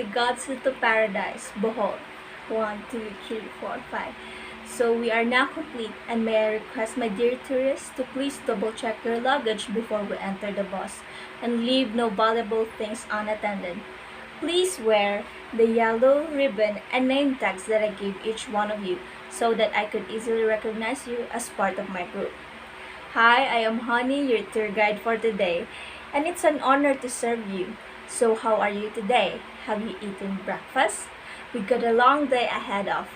the God's Little Paradise, Bohol. 1, 2, 3, 4, 5. So we are now complete, and may I request my dear tourists to please double check your luggage before we enter the bus and leave no valuable things unattended. Please wear the yellow ribbon and name tags that I gave each one of you so that I could easily recognize you as part of my group. Hi, I am Honey, your tour guide for today, and it's an honor to serve you. So how are you today? Have you eaten breakfast? We got a long day ahead of.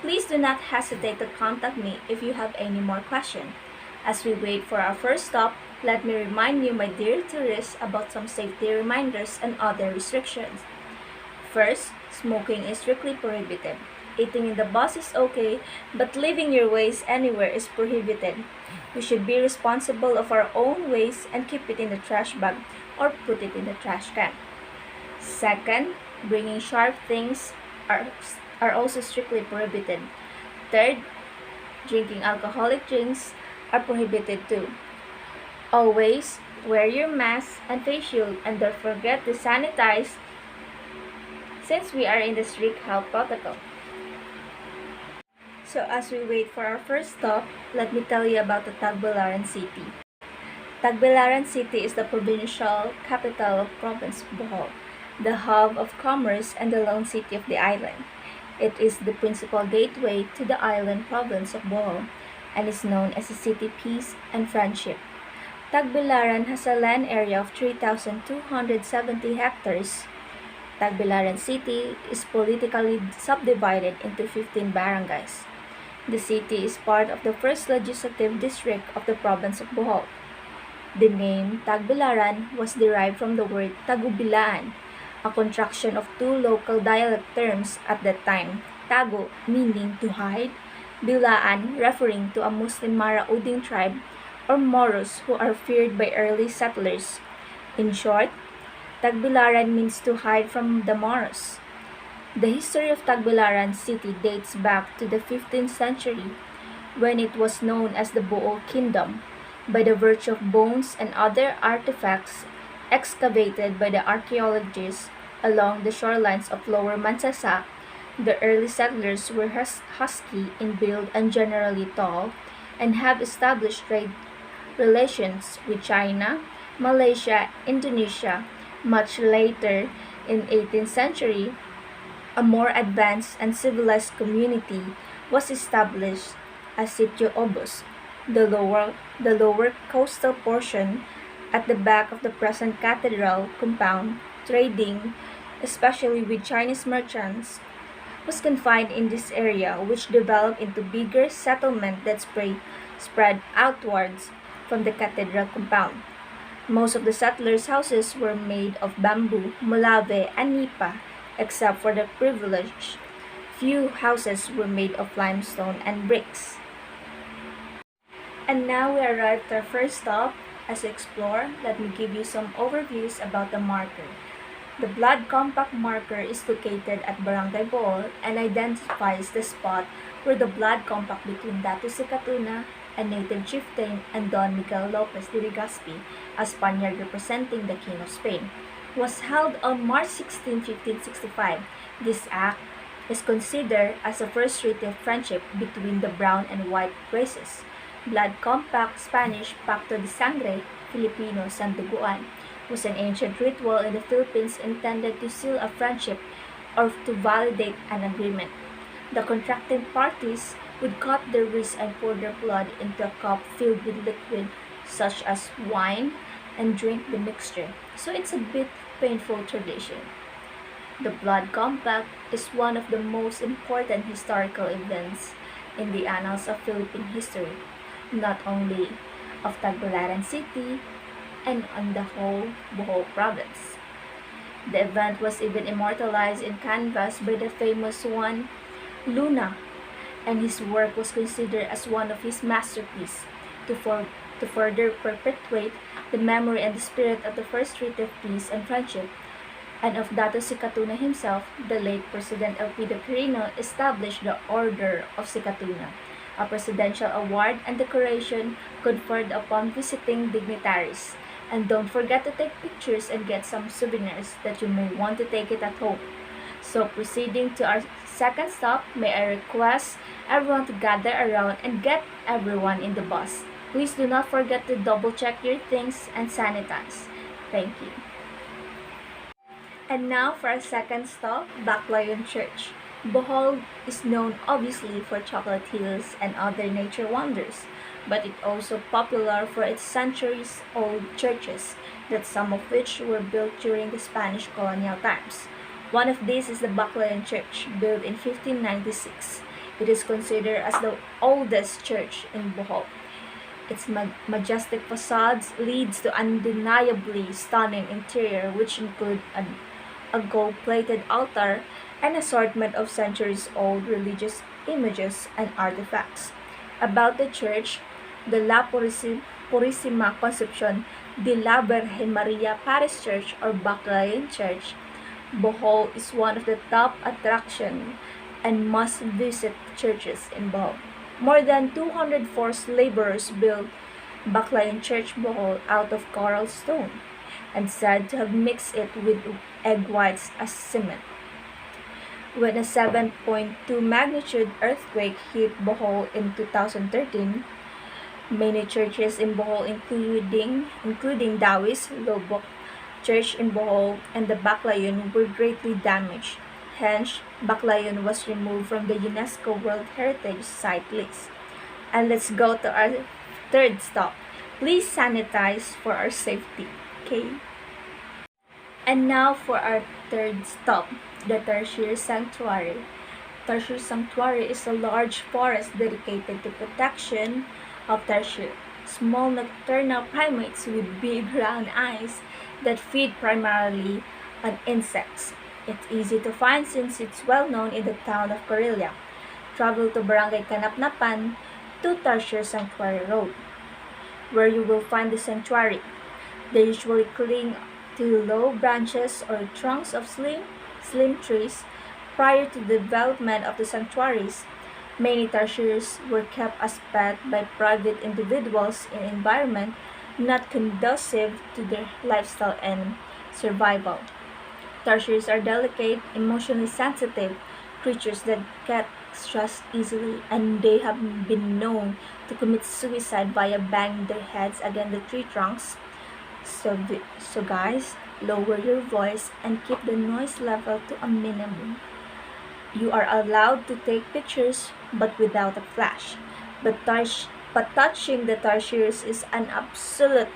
Please do not hesitate to contact me if you have any more questions. As we wait for our first stop, let me remind you, my dear tourists, about some safety reminders and other restrictions. First, smoking is strictly prohibited. Eating in the bus is okay, but leaving your waste anywhere is prohibited. We should be responsible of our own waste and keep it in the trash bag or put it in the trash can. Second, bringing sharp things are also strictly prohibited. Third, drinking alcoholic drinks are prohibited too. Always wear your mask and face shield, and don't forget to sanitize since we are in the strict health protocol. So as we wait for our first stop, let me tell you about the Tagbilaran City. Tagbilaran City is the provincial capital of Province Bohol, the hub of commerce and the lone city of the island. It is the principal gateway to the island province of Bohol and is known as a city of peace and friendship. Tagbilaran has a land area of 3,270 hectares. Tagbilaran City is politically subdivided into 15 barangays. The city is part of the first legislative district of the province of Bohol. The name Tagbilaran was derived from the word Tagubilaan, a contraction of two local dialect terms at that time, Tago meaning to hide, Bilaan referring to a Muslim Marauding tribe or Moros who are feared by early settlers. In short, Tagbilaran means to hide from the Moros. The history of Tagbilaran city dates back to the 15th century, when it was known as the Bohol Kingdom, by the virtue of bones and other artifacts excavated by the archaeologists along the shorelines of Lower Mansasa. The early settlers were husky in build and generally tall, and have established trade relations with China, Malaysia, Indonesia. Much later, in 18th century, a more advanced and civilized community was established as Sitio Obos, the lower coastal portion at the back of the present cathedral compound. Trading, especially with Chinese merchants, was confined in this area, which developed into bigger settlement that spread outwards from the cathedral compound. Most of the settlers' houses were made of bamboo, mulave, and nipa, except for the privileged few houses were made of limestone and bricks. And now we arrived at our first stop. As we explore, let me give you some overviews about the marker. The blood compact marker is located at Barangay Bohol and identifies the spot where the blood compact between Dato Sikatuna, a native chieftain, and Don Miguel Lopez de Legazpi, a Spaniard representing the King of Spain, was held on March 16, 1565. This act is considered as a first treaty of friendship between the brown and white races. Blood compact, Spanish Pacto de Sangre, Filipino Sanduguan, was an ancient ritual in the Philippines intended to seal a friendship or to validate an agreement. The contracting parties would cut their wrists and pour their blood into a cup filled with liquid such as wine and drink the mixture. So it's a bit painful tradition. The blood compact is one of the most important historical events in the annals of Philippine history, not only of Tagbilaran City and on the whole Bohol province. The event was even immortalized in canvas by the famous Juan Luna, and his work was considered as one of his masterpieces to further perpetuate the memory and the spirit of the first treaty of peace and friendship, and of Dato Sikatuna himself. The late President Elpidio Quirino established the Order of Sikatuna, a presidential award and decoration conferred upon visiting dignitaries. And don't forget to take pictures and get some souvenirs that you may want to take it at home. So proceeding to our second stop, may I request everyone to gather around and get everyone in the bus. Please do not forget to double check your things and sanitize. Thank you. And now for our second stop, Baclayon Church. Bohol is known obviously for chocolate hills and other nature wonders, but it's also popular for its centuries-old churches, that some of which were built during the Spanish colonial times. One of these is the Baclayon Church, built in 1596. It is considered as the oldest church in Bohol. Its majestic facades leads to undeniably stunning interior, which include a gold-plated altar, an assortment of centuries-old religious images and artifacts. About the church, the La Purísima Concepción de la Virgen María Parish Church or Baclayan Church, Bohol is one of the top attraction and must-visit churches in Bohol. More than 200 forced laborers built Baclayan Church Bohol out of coral stone, and said to have mixed it with egg whites as cement. When a 7.2 magnitude earthquake hit Bohol in 2013, many churches in Bohol, including Dawis, Lobok Church in Bohol, and the Baclayon, were greatly damaged. Hence, Baclayon was removed from the UNESCO World Heritage Site list. And let's go to our third stop. Please sanitize for our safety. Okay. And now for our third stop, the Tertiary Sanctuary. Tertiary Sanctuary is a large forest dedicated to protection of tertiary, small nocturnal primates with big round eyes that feed primarily on insects. It's easy to find since it's well known in the town of Corilla. Travel to Barangay Kanapnapan to Tertiary Sanctuary Road, where you will find the sanctuary. They usually cling to low branches or trunks of slim trees. Prior to the development of the sanctuaries, many tertiaries were kept as pets by private individuals in an environment not conducive to their lifestyle and survival. Tertiaries are delicate, emotionally sensitive creatures that get stressed easily, and they have been known to commit suicide via banging their heads against the tree trunks. So guys, lower your voice and keep the noise level to a minimum. You are allowed to take pictures, but without a flash. But touching the tertiaries is an absolute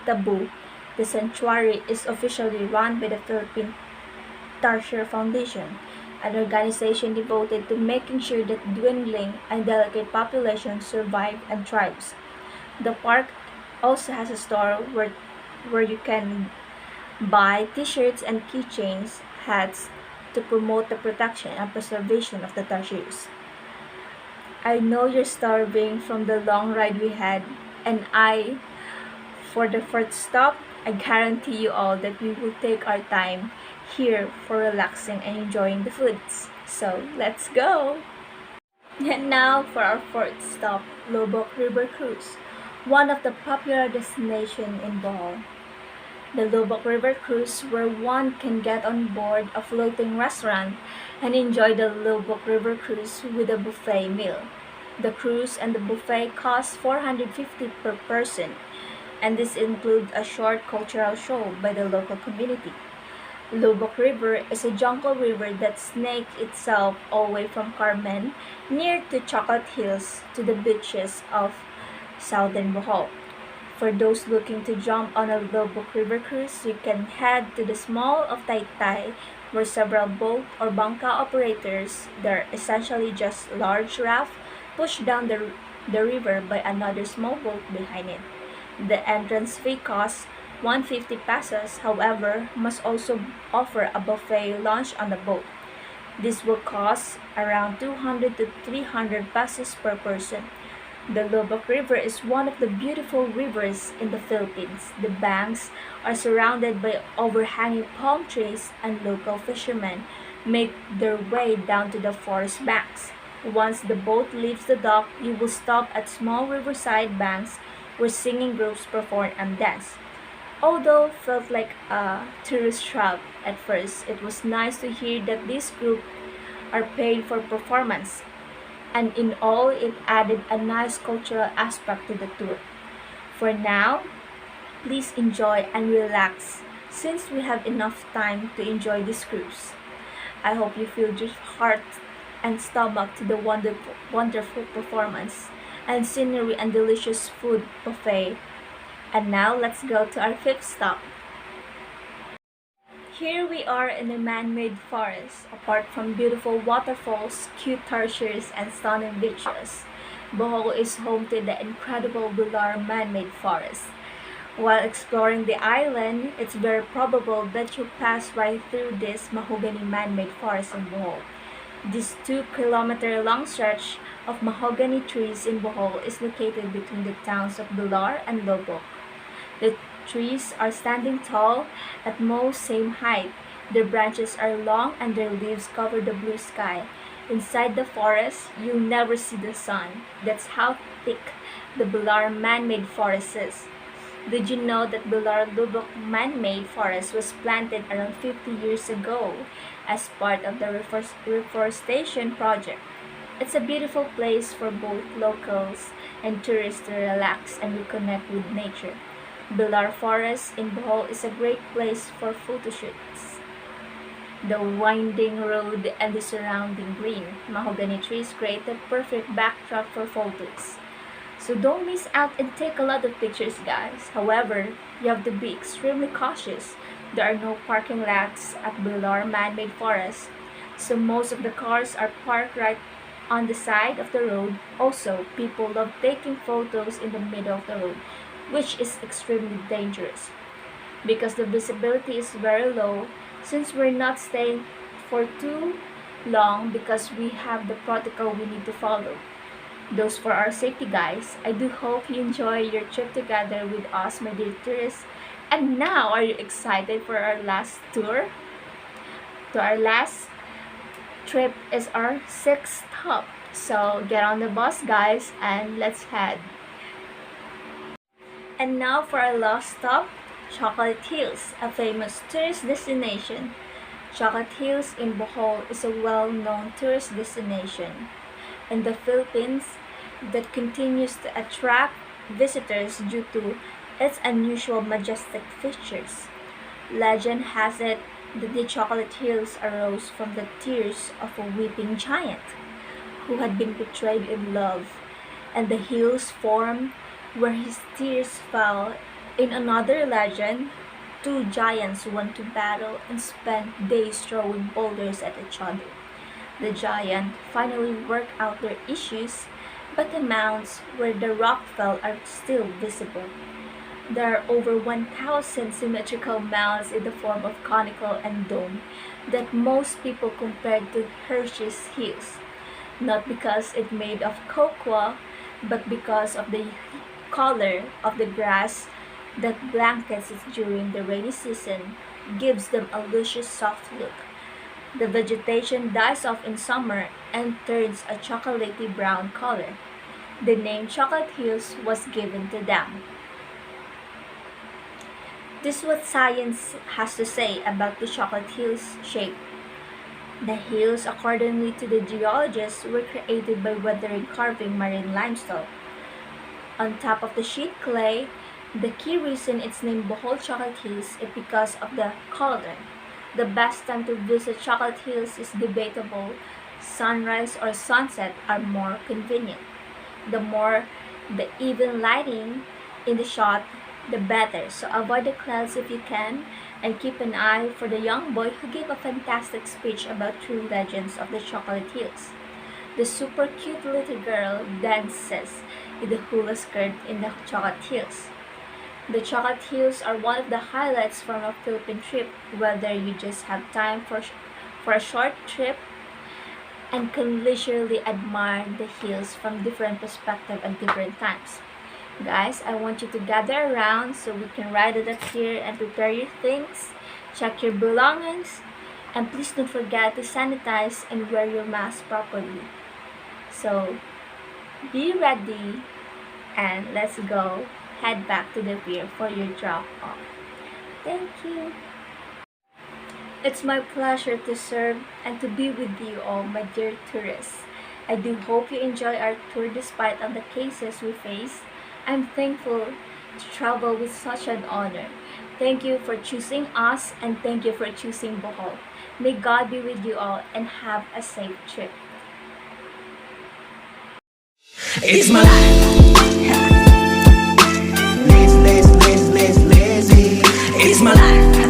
taboo. The sanctuary is officially run by the Philippine Tertiary Foundation, an organization devoted to making sure that dwindling and delicate populations survive and thrives. The park also has a store where you can buy t-shirts and keychains, hats to promote the protection and preservation of the tertiaries. I know you're starving from the long ride we had, and for the first stop, I guarantee you all that we will take our time here for relaxing and enjoying the foods. So let's go! And now for our fourth stop, Lobok River Cruise, one of the popular destinations in Bohol. The Lobok River Cruise, where one can get on board a floating restaurant and enjoy the Lobok River Cruise with a buffet meal. The cruise and the buffet cost 450 per person, and this includes a short cultural show by the local community. Lobok River is a jungle river that snakes itself all the way from Carmen, near to Chocolate Hills, to the beaches of southern Bohol. For those looking to jump on a Lobok River cruise, you can head to the Small of Taytay, where several boat or bangka operators, they're essentially just large raft pushed down the river by another small boat behind it. The entrance fee costs 150 pesos, however, must also offer a buffet lunch on the boat. This will cost around 200 to 300 pesos per person. The Lobok River is one of the beautiful rivers in the Philippines. The banks are surrounded by overhanging palm trees, and local fishermen make their way down to the forest banks. Once the boat leaves the dock, you will stop at small riverside banks where singing groups perform and dance. Although felt like a tourist trap at first, it was nice to hear that this group are paid for performance, and in all, it added a nice cultural aspect to the tour. For now, please enjoy and relax since we have enough time to enjoy this cruise. I hope you feel your heart and stomach to the wonderful performance and scenery and delicious food buffet. And now let's go to our fifth stop. Here we are in a man-made forest. Apart from beautiful waterfalls, cute tertiaries, and stunning beaches, Bohol is home to the incredible Bular man-made forest. While exploring the island, it's very probable that you pass right through this mahogany man-made forest in Bohol. This 2-kilometer long stretch of mahogany trees in Bohol is located between the towns of Bular and Lobo. The trees are standing tall, at most same height. Their branches are long and their leaves cover the blue sky. Inside the forest, you'll never see the sun. That's how thick the Bular man-made forest is. Did you know that Bular Lubok man-made forest was planted around 50 years ago as part of the reforestation project? It's a beautiful place for both locals and tourists to relax and reconnect with nature. Bular Forest in Bohol is a great place for photo shoots. The winding road and the surrounding green mahogany trees create a perfect backdrop for photos. So don't miss out and take a lot of pictures, guys. However, you have to be extremely cautious. There are no parking lots at Bular Man-Made Forest, so most of the cars are parked right on the side of the road. Also, people love taking photos in the middle of the road, which is extremely dangerous because the visibility is very low since we're not staying for too long because we have the protocol we need to follow. Those for our safety, guys. I do hope you enjoy your trip together with us, my dear tourists. And now, are you excited for our last tour? To our last trip is our sixth stop. So get on the bus, guys, and let's head. And now for our last stop, Chocolate Hills, a famous tourist destination. Chocolate Hills in Bohol is a well-known tourist destination in the Philippines that continues to attract visitors due to its unusual majestic features. Legend has it that the Chocolate Hills arose from the tears of a weeping giant who had been betrayed in love, and the hills formed where his tears fell. In another legend, two giants went to battle and spent days throwing boulders at each other. The giant finally worked out their issues, but the mounds where the rock fell are still visible. There are over 1,000 symmetrical mounds in the form of conical and dome that most people compared to Hershey's Hills, not because it's made of cocoa, but because of the color of the grass that blankets it during the rainy season gives them a luscious soft look. The vegetation dies off in summer and turns a chocolatey brown color. The name Chocolate Hills was given to them. This is what science has to say about the Chocolate Hills shape. The hills, accordingly to the geologists, were created by weathering carving marine limestone on top of the sheet clay. The key reason it's named Bohol Chocolate Hills is because of the color. The best time to visit Chocolate Hills is debatable. Sunrise or sunset are more convenient. The more the even lighting in the shot, the better. So avoid the clouds if you can, and keep an eye for the young boy who gave a fantastic speech about true legends of the Chocolate Hills. The super cute little girl dances with the hula skirt in the Chocolate Hills. The Chocolate Hills are one of the highlights from a Philippine trip, whether you just have time for a short trip and can leisurely admire the hills from different perspectives at different times. Guys, I want you to gather around so we can ride it up here and prepare your things, check your belongings, and please don't forget to sanitize and wear your mask properly. So, be ready and let's go head back to the pier for your drop off. Thank you. It's my pleasure to serve and to be with you all, my dear tourists. I do hope you enjoy our tour despite of the cases we face. I'm thankful to travel with such an honor. Thank you for choosing us and thank you for choosing Bohol. May God be with you all and have a safe trip. It's my life. Lazy, lazy, lazy, lazy, lazy. It's my life.